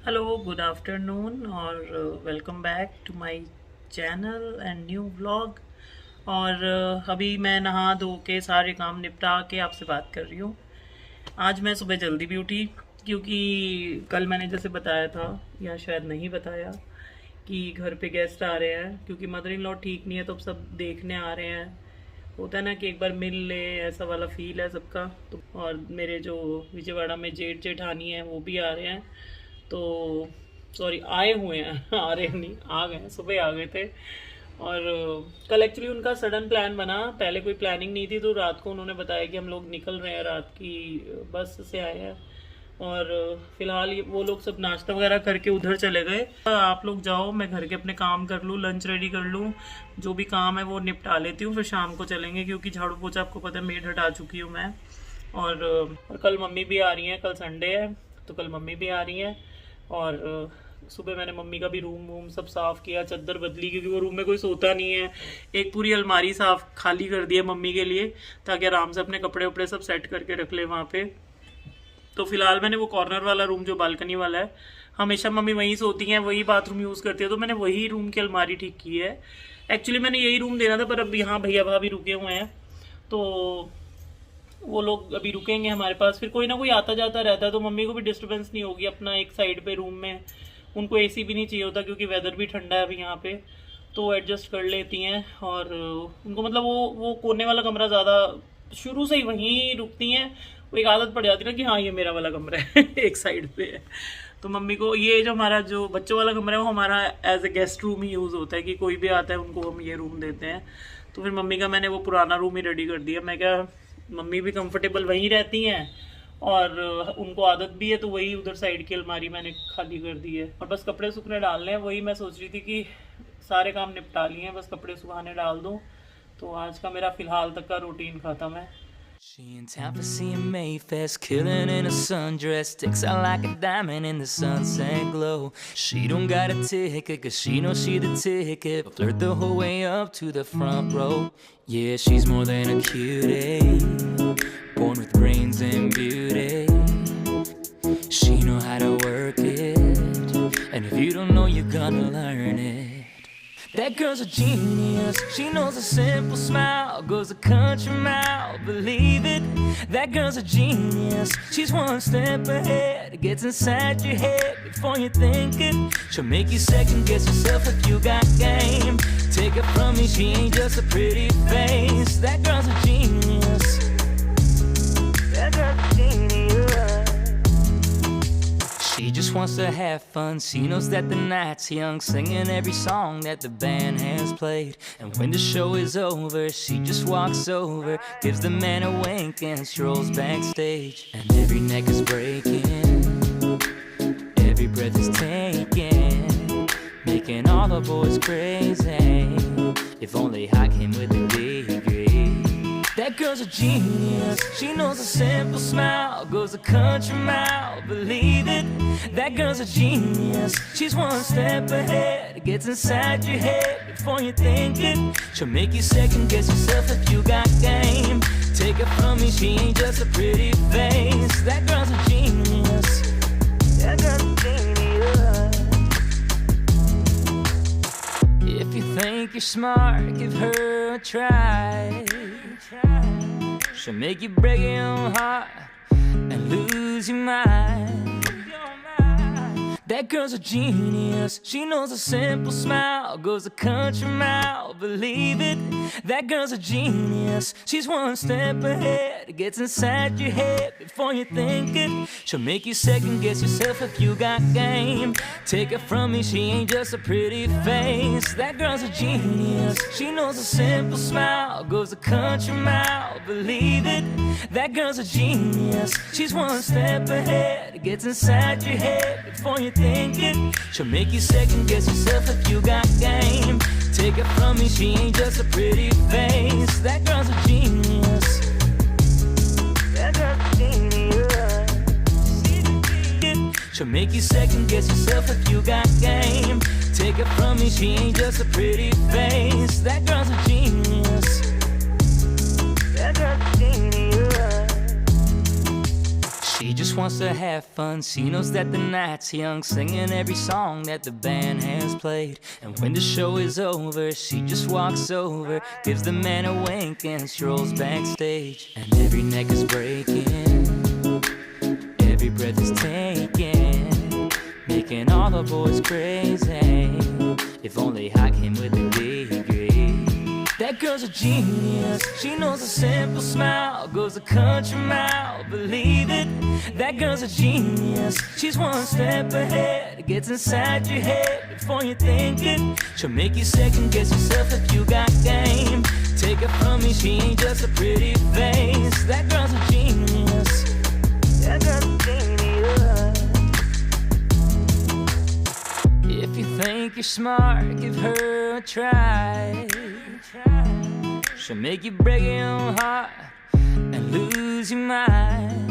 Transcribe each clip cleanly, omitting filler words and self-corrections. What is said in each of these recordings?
Hello, good afternoon और welcome back to my channel and new vlog. और अभी मैं नहा धो के सारे काम निपटा के आपसे बात कर रही हूँ। आज मैं सुबह जल्दी भी उठी क्योंकि कल मैंने जैसे बताया था या शायद नहीं बताया कि घर पे गेस्ट आ रहे हैं, क्योंकि मदर इन लॉ ठीक नहीं है तो अब सब देखने आ रहे हैं। होता है ना कि एक बार मिल ले, ऐसा वाला फील है सबका। तो और मेरे जो विजयवाड़ा में जेठ जेठानी है वो भी आ रहे हैं। तो सॉरी, आए हुए हैं आ रहे नहीं, आ गए हैं, सुबह आ गए थे। और कल एक्चुअली उनका सडन प्लान बना, पहले कोई प्लानिंग नहीं थी। तो रात को उन्होंने बताया कि हम लोग निकल रहे हैं, रात की बस से आए हैं। और फिलहाल वो लोग सब नाश्ता वगैरह करके उधर चले गए। आप लोग जाओ, मैं घर के अपने काम कर लूँ, लंच रेडी कर लूँ, जो भी काम है वो निपटा लेती हूँ, फिर शाम को चलेंगे। क्योंकि झाड़ू पोछा आपको पता है मेड हटा चुकी हूँ मैं। और कल मम्मी भी आ रही हैं, कल संडे है तो कल मम्मी भी आ रही हैं। और सुबह मैंने मम्मी का भी रूम वूम सब साफ़ किया, चादर बदली, क्योंकि वो रूम में कोई सोता नहीं है। एक पूरी अलमारी साफ खाली कर दी है मम्मी के लिए, ताकि आराम से अपने कपड़े वपड़े सब सेट करके रख ले वहाँ पे। तो फिलहाल मैंने वो कॉर्नर वाला रूम जो बालकनी वाला है, हमेशा मम्मी वहीं सोती हैं, वही बाथरूम यूज़ करती है, तो मैंने वही रूम की अलमारी ठीक की है। एक्चुअली मैंने यही रूम देना था, पर अब यहाँ भैया भाभी रुके हुए हैं तो वो लोग अभी रुकेंगे हमारे पास। फिर कोई ना कोई आता जाता रहता है तो मम्मी को भी डिस्टरबेंस नहीं होगी अपना एक साइड पे रूम में। उनको एसी भी नहीं चाहिए होता क्योंकि वेदर भी ठंडा है अभी यहाँ पे, तो एडजस्ट कर लेती हैं। और उनको मतलब वो कोने वाला कमरा ज़्यादा, शुरू से ही वहीं रुकती हैं। वो एक आदत पड़ जाती है ना कि हाँ ये मेरा वाला कमरा है एक साइड पे है। तो मम्मी को ये जो हमारा जो बच्चों वाला कमरा है वो हमारा एज ए गेस्ट रूम ही यूज़ होता है, कि कोई भी आता है उनको हम ये रूम देते हैं। तो फिर मम्मी का मैंने वो पुराना रूम ही रेडी कर दिया। मैं क्या, मम्मी भी कंफर्टेबल वहीं रहती हैं और उनको आदत भी है, तो वही उधर साइड की अलमारी मैंने खाली कर दी है। और बस कपड़े सूखने डालने हैं, वही मैं सोच रही थी कि सारे काम निपटा लिए हैं, बस कपड़े सुखाने डाल दूँ। तो आज का मेरा फिलहाल तक का रूटीन ख़त्म है। She in town for seeing Mayfest, killing in a sundress, sticks out like a diamond in the sunset glow. She don't got a ticket, cause she knows she the ticket, flirt the whole way up to the front row. Yeah, she's more than a cutie, born with brains and beauty. She know how to work it, and if you don't know, you're gonna learn it. That girl's a genius, she knows a simple smile goes a country mile, believe it. That girl's a genius, she's one step ahead, gets inside your head before you think it. She'll make you second guess yourself if you got game. Take it from me, she ain't just a pretty face. That girl's a genius. That girl's a genius. She just wants to have fun, she knows that the night's young, singing every song that the band has played. And when the show is over, she just walks over, gives the man a wink and strolls backstage. And every neck is breaking, every breath is taken, making all the boys crazy. If only I came with a degree. That girl's a genius, she knows a simple smile goes a country mile, believe it. That girl's a genius, she's one step ahead, gets inside your head before you think it. She'll make you second guess yourself if you got game. Take it from me, she ain't just a pretty face. That girl's a genius. That girl's a genius. If you think you're smart, give her a try. She'll make you break your own heart and lose your mind. That girl's a genius, she knows a simple smile goes a country mile, believe it. That girl's a genius, she's one step ahead, gets inside your head before you think it. She'll make you second guess yourself if you got game. Take it from me, she ain't just a pretty face. That girl's a genius, she knows a simple smile goes a country mile, believe it. That girl's a genius, she's one step ahead, gets inside your head before you think it. She'll make you second guess yourself if you got game. Take it from me, she ain't just a pretty face. That girl's a genius. That girl's a genius. She'll make you second guess yourself if you got game. Take it from me, she ain't just a pretty face. That girl's a genius. That girl's a genius. She just wants to have fun. She knows that the night's young, singing every song that the band has played. And when the show is over, she just walks over, gives the man a wink and strolls backstage. And every neck is breaking, every breath is taken, making all the boys crazy. If only I came with a degree. That girl's a genius. She knows a simple smile goes a country mile. Believe it. That girl's a genius. She's one step ahead. Gets inside your head before you think it. She'll make you second guess yourself if you got game. Take it from me, she ain't just a pretty face. That girl's a genius. That girl's a genius. If you think you're smart, give her a try. She'll make you break your own heart and lose your mind.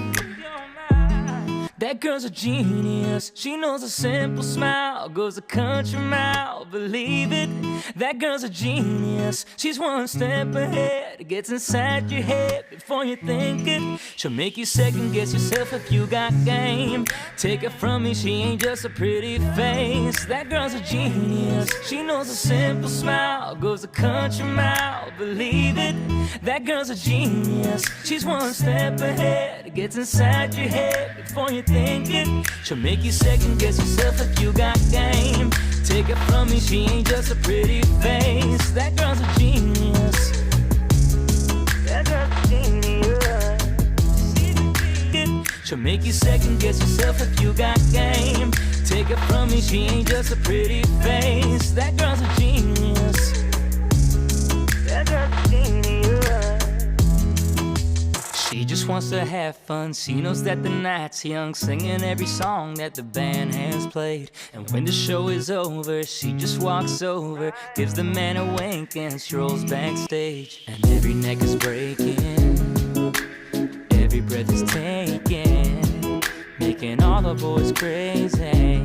That girl's a genius. She knows a simple smile goes a country mile. Believe it. That girl's a genius. She's one step ahead. Gets inside your head before you think it. She'll make you second guess yourself if you got game. Take it from me, she ain't just a pretty face. That girl's a genius. She knows a simple smile goes a country mile. Believe it. That girl's a genius. She's one step ahead. Gets inside your head before you think it. She'll make you second guess yourself if you got game. Take it from me, she ain't just a pretty face. That girl's a genius. That girl's a genius. She'll make you second guess yourself if you got game. Take it from me, she ain't just a pretty face. That girl's a genius. That girl's a genius. She just wants to have fun. She knows that the night's young, singing every song that the band has played. And when the show is over, she just walks over, gives the man a wink and strolls backstage. And every neck is breaking, every breath is taken, making all the boys crazy.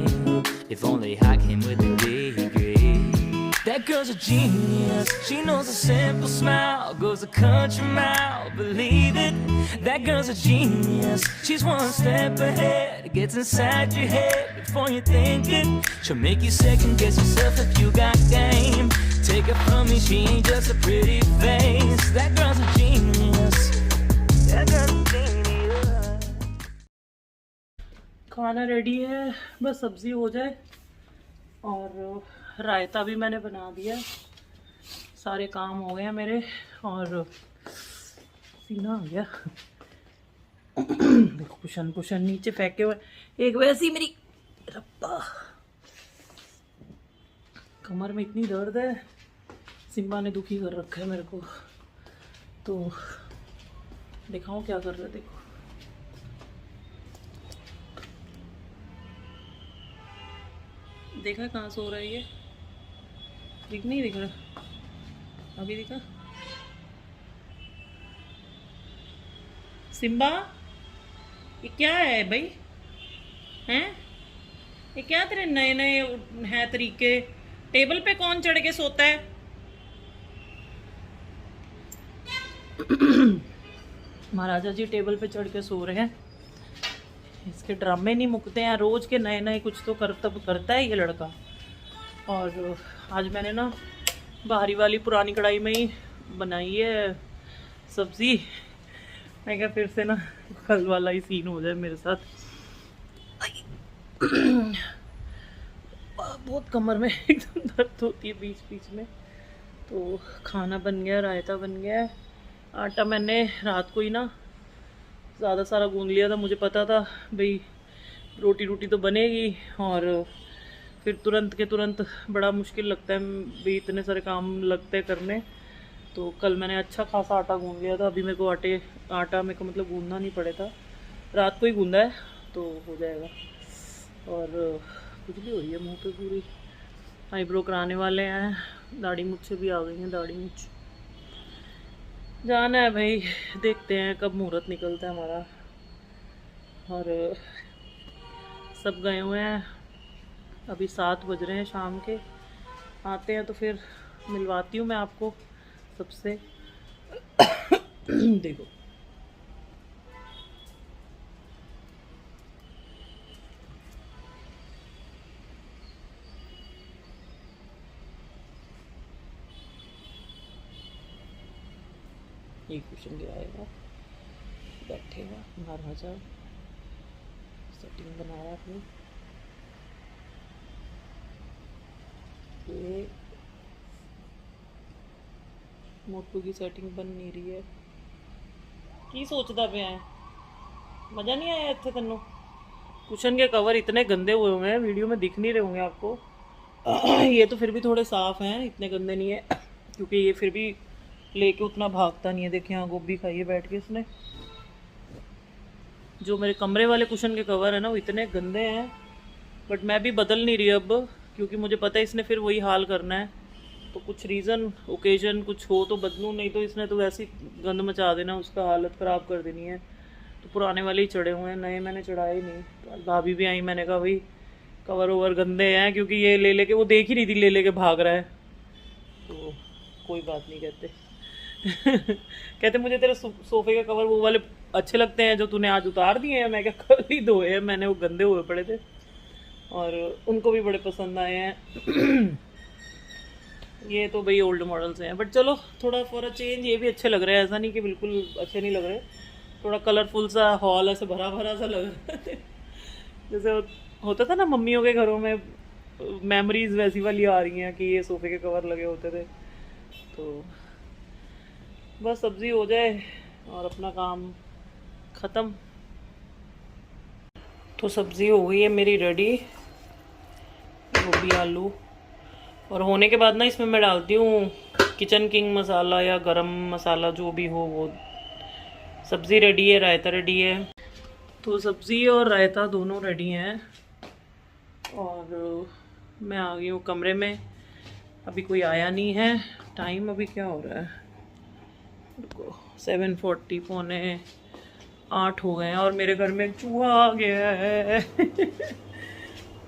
If only I came with a degree. That girl's a genius. She knows a simple smile goes a country mile. Believe it. That girl's a genius. She's one step ahead. Gets inside your head before you think it. She'll make you second guess yourself if you got game. Take it from me, she ain't just a pretty face. That girl's a genius. That girl's a genius. खाना ready है, बस सब्जी हो जाए और रायता भी मैंने बना दिया। सारे काम हो गए हैं मेरे और सीना आ गया। देखो कुशन कुशन नीचे फेंके हुए, एक वैसी मेरी रब्बा कमर में इतनी दर्द है, सिम्बा ने दुखी कर रखा है मेरे को। तो दिखाऊं क्या कर रहा है, देखो देखा कहाँ सो रहा है ये, दिख नहीं दिख रहा, अभी दिखा। सिम्बा ये क्या है भाई, हैं ये क्या तेरे नए नए हैं तरीके, टेबल पे कौन चढ़ के सोता है। महाराजा जी टेबल पे चढ़ के सो रहे हैं, इसके ड्रामे नहीं मुकते हैं, रोज के नए नए कुछ तो करता है ये लड़का। और आज मैंने ना बाहरी वाली पुरानी कढ़ाई में ही बनाई है सब्जी। मैं क्या फिर से ना कल वाला ही सीन हो जाए मेरे साथ। बहुत कमर में एकदम दर्द होती है बीच बीच में। तो खाना बन गया, रायता बन गया है। आटा मैंने रात को ही ना ज़्यादा सारा गूंद लिया था, मुझे पता था भाई रोटी तो बनेगी और फिर तुरंत के तुरंत बड़ा मुश्किल लगता है भाई, इतने सारे काम लगते हैं करने। तो कल मैंने अच्छा खासा आटा गूंद लिया था। अभी मेरे को आटा मेरे को मतलब गूंदना नहीं पड़े था, रात को ही गूंदा है तो हो जाएगा। और खुजली हो रही है मुँह पे पूरी, आईब्रो कराने वाले हैं, दाढ़ी मुझसे भी आ गई हैं, दाढ़ी मुझ जाना है भाई, देखते हैं कब मुहूर्त निकलता है हमारा। और सब गए हुए हैं, अभी 7 बज रहे हैं शाम के, आते हैं तो फिर मिलवाती हूँ मैं आपको सबसे। देखो ये कुशन गिराएगा, बैठेगा महाराजा, सेटिंग बनाया अपनी। ये मोटू की सेटिंग बन नहीं रही है। की सोचता पे है, मज़ा नहीं आया इतने तेनों? कुशन के कवर इतने गंदे हुए हुए हैं, वीडियो में दिख नहीं रहे होंगे आपको। ये तो फिर भी थोड़े साफ हैं, इतने गंदे नहीं है, क्योंकि ये फिर भी लेके उतना भागता नहीं है। देखिए यहाँ गोभी खाई है बैठ के इसने। जो मेरे कमरे वाले कुशन के कवर है ना, वो इतने गंदे हैं, बट मैं भी बदल नहीं रही अब, क्योंकि मुझे पता है इसने फिर वही हाल करना है। तो कुछ रीज़न ओकेजन कुछ हो तो बदलूँ, नहीं तो इसने तो वैसे ही गंद मचा देना, उसका हालत ख़राब कर देनी है। तो पुराने वाले ही चढ़े हुए हैं, नए मैंने चढ़ाए ही नहीं। तो भाभी भी आई, मैंने कहा भाई कवर ओवर गंदे हैं, क्योंकि ये ले लेके, वो देख ही रही थी ले लेके भाग रहा है। तो कोई बात नहीं कहते। कहते मुझे तेरे सोफे के कवर वो वाले अच्छे लगते हैं जो तूने आज उतार दिए हैं। मैं क्या कल ही धोए हैं मैंने, वो गंदे हुए पड़े थे और उनको भी बड़े पसंद आए हैं। ये तो भाई ओल्ड मॉडल्स हैं, बट चलो थोड़ा फॉर अ चेंज ये भी अच्छे लग रहे हैं। ऐसा नहीं कि बिल्कुल अच्छे नहीं लग रहे, थोड़ा कलरफुल सा हॉल ऐसे भरा भरा सा लग रहा है। जैसे होता था ना मम्मियों के घरों में, मेमोरीज वैसी वाली आ रही हैं कि ये सोफे के कवर लगे होते थे। तो बस सब्जी हो जाए और अपना काम ख़त्म। तो सब्ज़ी हो गई है मेरी रेडी, गोभी आलू। और होने के बाद ना इसमें मैं डालती हूँ किचन किंग मसाला या गरम मसाला, जो भी हो वो। सब्ज़ी रेडी है, रायता रेडी है। तो सब्ज़ी और रायता दोनों रेडी हैं और मैं आ गई हूँ कमरे में। अभी कोई आया नहीं है। टाइम अभी क्या हो रहा है, 7:40, पौने 8 हो गए हैं और मेरे घर में एक चूहा आ गया है।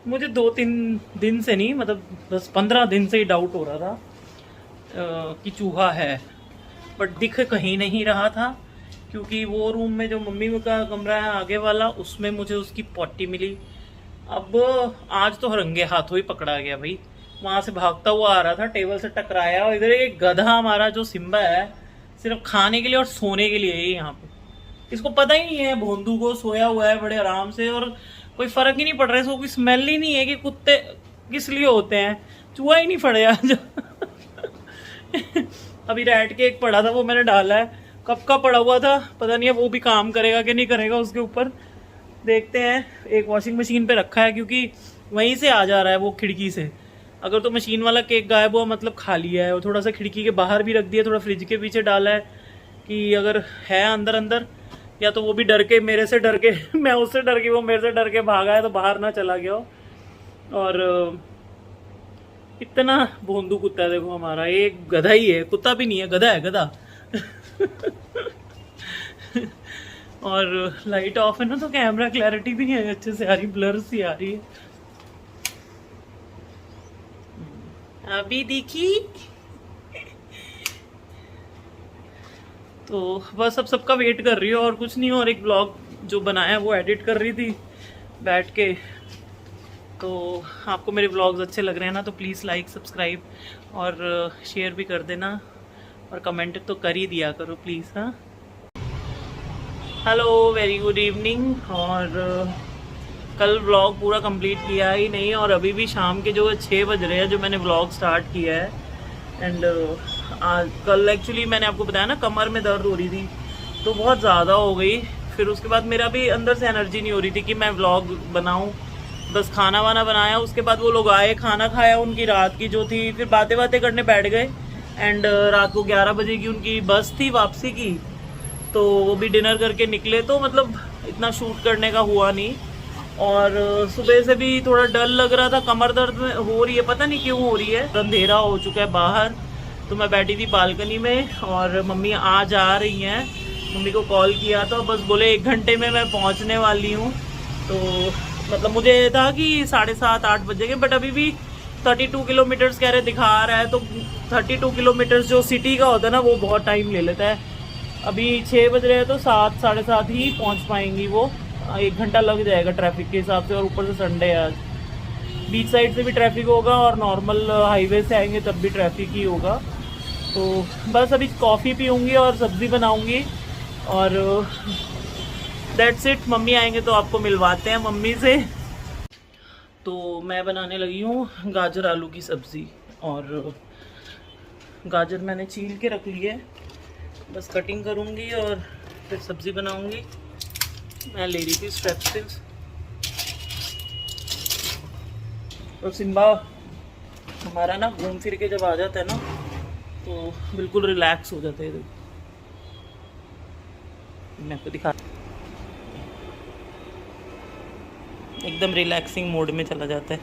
मुझे 2-3 दिन से नहीं, मतलब बस 15 दिन से ही डाउट हो रहा था कि चूहा है, बट दिख कहीं नहीं रहा था। क्योंकि वो रूम में जो मम्मी का कमरा है आगे वाला, उसमें मुझे उसकी पॉटी मिली। अब आज तो रंगे हाथों ही पकड़ा गया भाई। वहाँ से भागता हुआ आ रहा था, टेबल से टकराया। और इधर एक गधा हमारा जो सिम्बा है, सिर्फ खाने के लिए और सोने के लिए ही यहाँ पे। इसको पता ही नहीं है, भोंदू को सोया हुआ है बड़े आराम से और कोई फर्क ही नहीं पड़ रहा है। इसको कोई स्मेल ही नहीं है कि कुत्ते किस लिए होते हैं। चूहा ही नहीं फड़े आज। अभी रैट केक पड़ा था, वो मैंने डाला है। कब का पड़ा हुआ था पता नहीं है, वो भी काम करेगा कि नहीं करेगा उसके ऊपर देखते हैं। एक वॉशिंग मशीन पे रखा है, क्योंकि वहीं से आ जा रहा है वो खिड़की से। अगर तो मशीन वाला केक गायब हुआ मतलब खा लिया है। और थोड़ा सा खिड़की के बाहर भी रख दिया, थोड़ा फ्रिज के पीछे डाला है कि अगर है अंदर अंदर, या तो वो भी डर के, मेरे से डर के, मैं उससे डर के, वो मेरे से डर के भागा है, तो बाहर ना चला गया हो। और इतना भोंदू कुत्ता है देखो हमारा। एक गधा ही है, कुत्ता भी नहीं है, गधा है, गधा। और लाइट ऑफ है ना, तो कैमरा क्लैरिटी भी नहीं है अच्छे से आ रही, ब्लर सी आ रही है। अभी देखी। तो बस अब सबका वेट कर रही हो और कुछ नहीं। और एक ब्लॉग जो बनाया वो एडिट कर रही थी बैठ के। तो आपको मेरे ब्लॉग्स अच्छे लग रहे हैं ना, तो प्लीज़ लाइक, सब्सक्राइब और शेयर भी कर देना, और कमेंट तो कर ही दिया करो प्लीज़। हाँ, हेलो, वेरी गुड इवनिंग। और कल व्लॉग पूरा कंप्लीट किया ही नहीं, और अभी भी शाम के जो 6 बज रहे हैं जो मैंने व्लॉग स्टार्ट किया है। एंड कल एक्चुअली मैंने आपको बताया ना, कमर में दर्द हो रही थी तो बहुत ज़्यादा हो गई। फिर उसके बाद मेरा भी अंदर से एनर्जी नहीं हो रही थी कि मैं व्लॉग बनाऊँ। बस खाना वाना बनाया, उसके बाद वो लोग आए, खाना खाया उनकी रात की जो थी, फिर बातें बातें करने बैठ गए। एंड रात को 11 बजे की उनकी बस थी वापसी की, तो वो भी डिनर करके निकले। तो मतलब इतना शूट करने का हुआ नहीं। और सुबह से भी थोड़ा डर लग रहा था, कमर दर्द में हो रही है, पता नहीं क्यों हो रही है। अंधेरा हो चुका है बाहर, तो मैं बैठी थी बालकनी में और मम्मी आ जा रही हैं। मम्मी को कॉल किया तो बस बोले 1 घंटे में मैं पहुंचने वाली हूँ। तो मतलब मुझे था कि 7:30-8 बजेंगे, बट अभी भी 32 किलोमीटर्स कह रहे दिखा रहा है। तो 32 किलोमीटर्स जो सिटी का होता है ना, वो बहुत टाइम ले लेता है। अभी 6 बज रहे हैं तो 7-7:30 ही पहुँच पाएंगी वो। 1 घंटा लग जाएगा ट्रैफिक के हिसाब से, और ऊपर से संडे है आज। बीच साइड से भी ट्रैफिक होगा और नॉर्मल हाईवे से आएंगे तब भी ट्रैफिक ही होगा। तो बस अभी कॉफ़ी पीऊँगी और सब्ज़ी बनाऊँगी और दैट्स इट। मम्मी आएंगे तो आपको मिलवाते हैं मम्मी से। तो मैं बनाने लगी हूँ गाजर आलू की सब्ज़ी और गाजर मैंने छील के रख ली है, बस कटिंग करूँगी और फिर सब्ज़ी बनाऊँगी। मैं ले रही थी स्ट्रेप्सिल्स और सिम्बा हमारा ना घूम फिर के जब आ जाता है ना तो बिल्कुल रिलैक्स हो जाता है। मैं आपको दिखा, एकदम रिलैक्सिंग मोड में चला जाता है।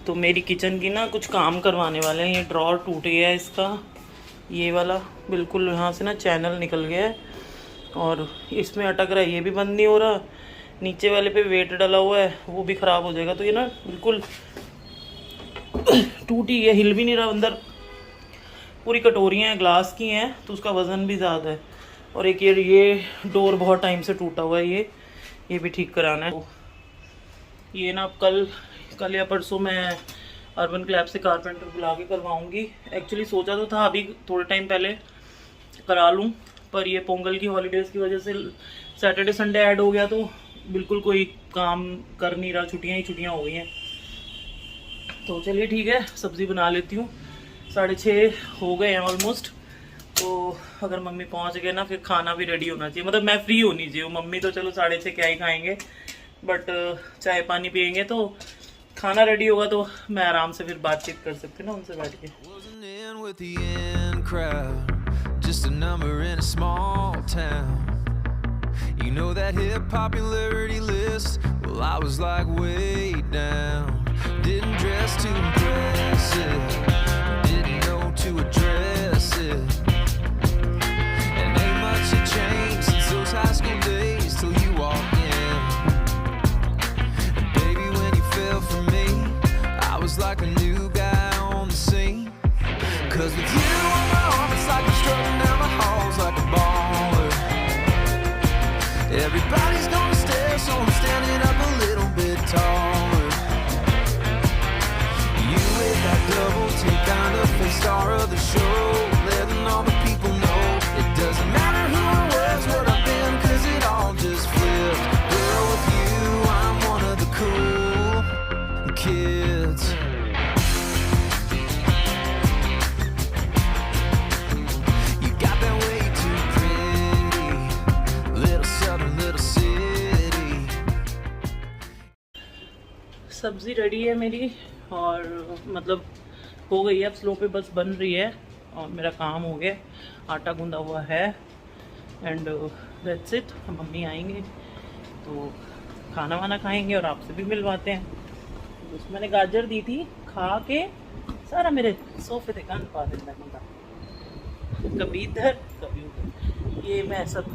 तो मेरी किचन की ना कुछ काम करवाने वाले हैं। ये ड्रॉर टूट गया है इसका, ये वाला बिल्कुल यहाँ से ना चैनल निकल गया है और इसमें अटक रहा है, ये भी बंद नहीं हो रहा। नीचे वाले पे वेट डला हुआ है, वो भी ख़राब हो जाएगा। तो ये ना बिल्कुल टूट ही गया, हिल भी नहीं रहा। अंदर पूरी कटोरियाँ हैं, ग्लास की हैं, तो उसका वज़न भी ज़्यादा है। और एक ये डोर बहुत टाइम से टूटा हुआ है, ये भी ठीक कराना है। ये ना कल या परसों मैं अर्बन क्लैब से कारपेंटर बुला के करवाऊँगी। एक्चुअली सोचा तो था अभी थोड़े टाइम पहले करा लूँ, पर ये पोंगल की हॉलीडेज़ की वजह से सैटरडे संडे ऐड हो गया, तो बिल्कुल कोई काम कर नहीं रहा, छुट्टियाँ ही छुट्टियाँ हो गई हैं। तो चलिए ठीक है, सब्ज़ी बना लेती हूँ। 6:30 हो गए हैं ऑलमोस्ट। तो अगर मम्मी पहुँच गए ना फिर खाना भी रेडी होना चाहिए, मतलब मैं फ्री होनी चाहिए। मम्मी तो चलो 6:30 क्या ही खाएंगे, बट चाय पानी पियेंगे तो खाना रेडी होगा तो मैं आराम से फिर बातचीत कर सकती हूँ ना उनसे बैठ के। Just a number in a small town. You know that hip popularity list? Well, I was like way down. Didn't dress too impressive, didn't know to address it. And ain't much had changed since those high school days till you walked in. And baby, when you fell for me, I was like a new guy on the scene. 'Cause with you on my arm, it's like I'm strutting down the halls like a baller. Everybody's gonna stare, so I'm standing up a little bit taller. You with that double take, kind of face star of the show, letting all the people know it doesn't matter who I was, what I've been, 'cause it all just flipped. Girl, with you, I'm one of the cool kids. सब्ज़ी ready है मेरी और मतलब हो गई है, अब slow पे बस बन रही है और मेरा काम हो गया, आटा गूंदा हुआ है एंड दैट्स इट। मम्मी आएंगे तो खाना वाना खाएंगे और आपसे भी मिलवाते हैं। तो उसमें मैंने गाजर दी थी, खा के सारा मेरे सोफे पे गंद पा देता है, कभी इधर कभी उधर। ये मैं सब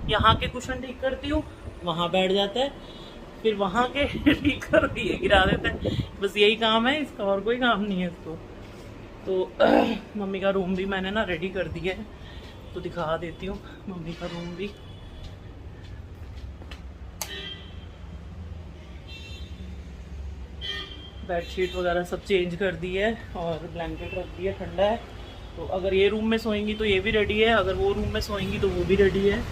यहाँ के कुशन ठीक करती हूँ, वहाँ बैठ जाता है, फिर वहाँ के ठीक कर दिए गिरा देता है। बस यही काम है इसका, और कोई काम नहीं है इसको। तो मम्मी का रूम भी मैंने ना रेडी कर दिया है, तो दिखा देती हूँ मम्मी का रूम भी। बेडशीट वगैरह सब चेंज कर दी है और ब्लैंकेट रख दिया, ठंडा है। तो अगर ये रूम में सोएंगी तो ये भी रेडी है, अगर वो रूम में सोएंगी तो वो भी रेडी है।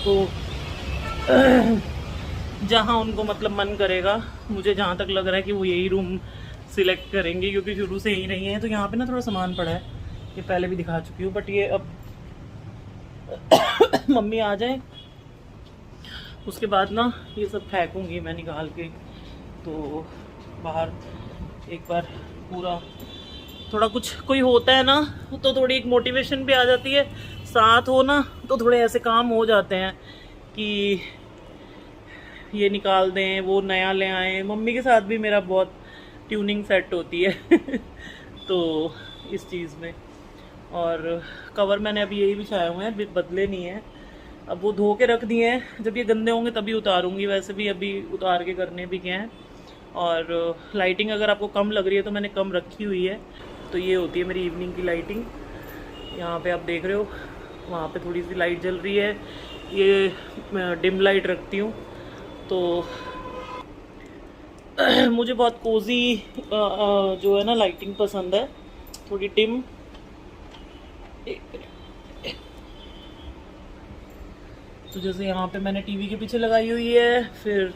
तो जहाँ उनको मतलब मन करेगा, मुझे जहाँ तक लग रहा है कि वो यही रूम सिलेक्ट करेंगे, क्योंकि शुरू से यही रही हैं। तो यहाँ पे ना थोड़ा सामान पड़ा है, ये पहले भी दिखा चुकी हूँ, बट ये अब मम्मी आ जाए उसके बाद ना ये सब फेंकूँगी मैं निकाल के। तो बाहर एक बार पूरा थोड़ा कुछ कोई होता है ना तो थोड़ी एक मोटिवेशन भी आ जाती है, साथ हो ना तो थोड़े ऐसे काम हो जाते हैं कि ये निकाल दें, वो नया ले आएँ। मम्मी के साथ भी मेरा बहुत ट्यूनिंग सेट होती है तो इस चीज़ में। और कवर मैंने अभी यही बिछाए हुए हैं, बदले नहीं हैं। अब वो धो के रख दिए हैं, जब ये गंदे होंगे तभी उतारूंगी। वैसे भी अभी उतार के करने भी गए हैं। और लाइटिंग अगर आपको कम लग रही है तो मैंने कम रखी हुई है। तो ये होती है मेरी इवनिंग की लाइटिंग। यहाँ पे आप देख रहे हो, वहाँ पे थोड़ी सी लाइट जल रही है, ये डिम लाइट रखती हूँ। तो मुझे बहुत कोजी जो है ना लाइटिंग पसंद है, थोड़ी डिम। तो जैसे यहाँ पे मैंने टीवी के पीछे लगाई हुई है, फिर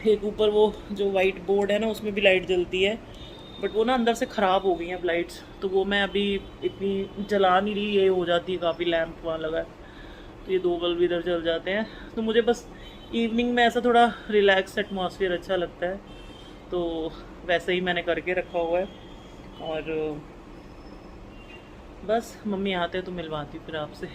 एक ऊपर वो जो वाइट बोर्ड है ना उसमें भी लाइट जलती है, बट वो ना अंदर से ख़राब हो गई हैं लाइट्स, तो वो मैं अभी इतनी जला नहीं रही, ये हो जाती है काफ़ी, लैंप वहाँ लगा है तो ये 2 बल्ब इधर जल जाते हैं। तो मुझे बस इवनिंग में ऐसा थोड़ा रिलैक्स एटमॉस्फेयर अच्छा लगता है, तो वैसे ही मैंने करके रखा हुआ है। और बस मम्मी आते हैं तो मिलवाती हूँ फिर आपसे।